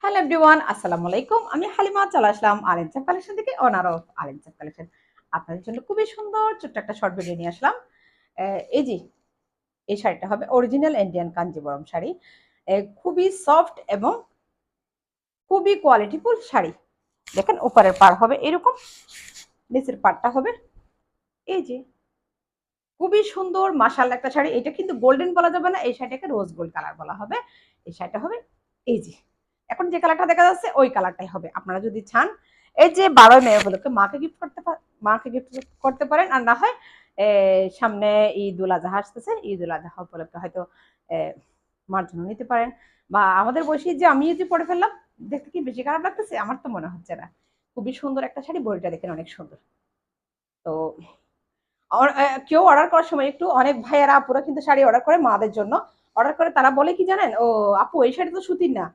Hello everyone, আসসালামু আলাইকুম। আমি হালিমা চলে আসলাম আলেনচাপ কালেকশন থেকে, ওনার অফ আলেনচাপ কালেকশন। আপনাদের জন্য খুবই সুন্দর ছোট্ট একটা শর্ট ভিডিও নিয়ে আসলাম। এই যে এই শাড়িটা হবে অরিজিনাল ইন্ডিয়ান কাঞ্জিবরম শাড়ি। খুবই সফট এবং খুবই কোয়ালিটিফুল শাড়ি। দেখেন উপরের পাড় হবে এরকম, নিচের পাড়টা হবে এই যে খুবই সুন্দর মাশাআল্লাহ একটা শাড়ি। এটা কিন্তু গোল্ডেন বলা যাবে না, এই শাড়িটাকে রোজ গোল্ড কালার বলা হবে। এই শাড়িটা হবে এই যে এখন যে কালারটা দেখা যাচ্ছে ওই কালারটাই হবে। আপনারা যদি চান এই যে 12 মে উপলক্ষে মাকে গিফট করতে পারেন, আর না হয় সামনে ঈদ উল আজহা আসতেছে, ঈদ উল আজহা উপলক্ষে হয়তো মার জন্য নিতে পারেন। বা আমাদের বয়সী যে আমি যে পরে ফেললাম, দেখতে কি বেশি খারাপ লাগতেছে? আমার তো মনে হচ্ছে না। খুবই সুন্দর একটা শাড়ি, বডিটা দেখেন অনেক সুন্দর। তো কেউ অর্ডার করার সময় একটু, অনেক ভাইয়েরা আপুরা কিন্তু শাড়ি অর্ডার করে মাদের জন্য অর্ডার করে, তারা বলে কি জানেন, ও আপু এই শাড়ি তো সুতির না,